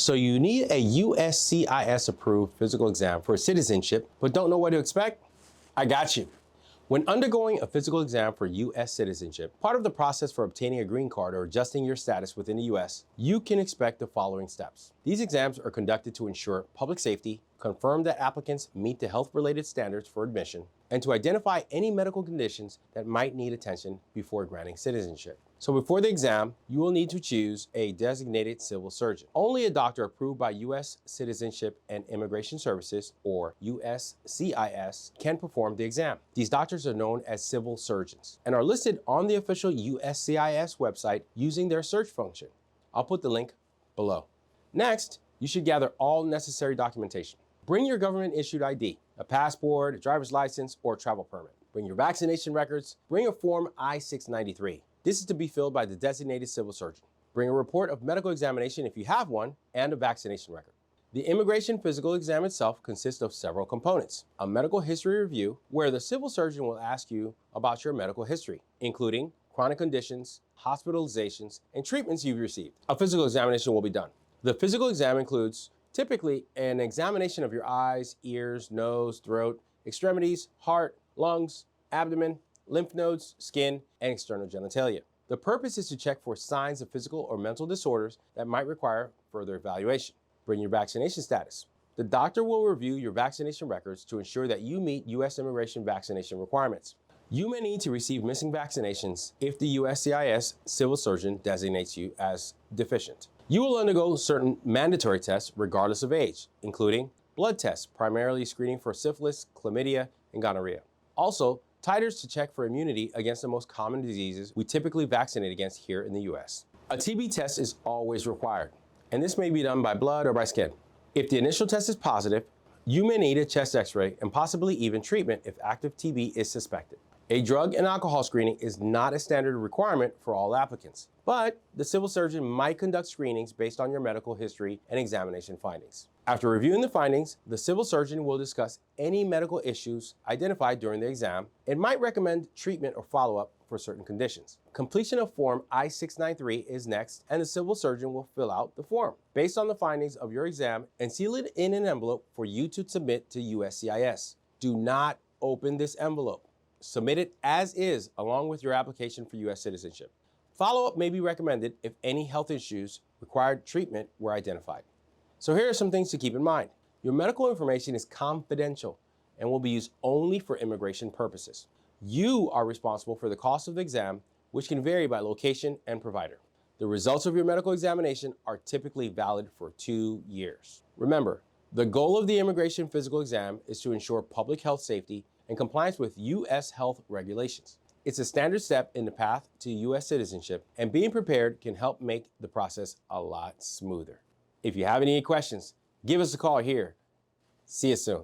So you need a USCIS approved physical exam for citizenship, but don't know what to expect? I got you. When undergoing a physical exam for U.S. citizenship, part of the process for obtaining a green card or adjusting your status within the U.S., you can expect the following steps. These exams are conducted to ensure public safety, confirm that applicants meet the health-related standards for admission, and to identify any medical conditions that might need attention before granting citizenship. So before the exam, you will need to choose a designated civil surgeon. Only a doctor approved by U.S. Citizenship and Immigration Services, or USCIS, can perform the exam. These doctors are known as civil surgeons and are listed on the official USCIS website using their search function. I'll put the link below. Next, you should gather all necessary documentation. Bring your government-issued ID, a passport, a driver's license, or travel permit. Bring your vaccination records. Bring a Form I-693. This is to be filled by the designated civil surgeon. Bring a report of medical examination if you have one, and a vaccination record. The immigration physical exam itself consists of several components. A medical history review, where the civil surgeon will ask you about your medical history, including chronic conditions, hospitalizations, and treatments you've received. A physical examination will be done. The physical exam includes typically an examination of your eyes, ears, nose, throat, extremities, heart, lungs, abdomen, lymph nodes, skin, and external genitalia. The purpose is to check for signs of physical or mental disorders that might require further evaluation. Bring your vaccination status. The doctor will review your vaccination records to ensure that you meet U.S. immigration vaccination requirements. You may need to receive missing vaccinations if the USCIS civil surgeon designates you as deficient. You will undergo certain mandatory tests regardless of age, including blood tests, primarily screening for syphilis, chlamydia, and gonorrhea. Also, titers to check for immunity against the most common diseases we typically vaccinate against here in the U.S. A TB test is always required, and this may be done by blood or by skin. If the initial test is positive, you may need a chest x-ray and possibly even treatment if active TB is suspected. A drug and alcohol screening is not a standard requirement for all applicants, but the civil surgeon might conduct screenings based on your medical history and examination findings. After reviewing the findings, the civil surgeon will discuss any medical issues identified during the exam and might recommend treatment or follow-up for certain conditions. Completion of Form I-693 is next, and the civil surgeon will fill out the form based on the findings of your exam and seal it in an envelope for you to submit to USCIS. Do not open this envelope. Submit it as is along with your application for U.S. citizenship. Follow-up may be recommended if any health issues required treatment were identified. So here are some things to keep in mind. Your medical information is confidential and will be used only for immigration purposes. You are responsible for the cost of the exam, which can vary by location and provider. The results of your medical examination are typically valid for 2 years. Remember, the goal of the immigration physical exam is to ensure public health safety and compliance with U.S. health regulations. It's a standard step in the path to U.S. citizenship, and being prepared can help make the process a lot smoother. If you have any questions, give us a call here. See you soon.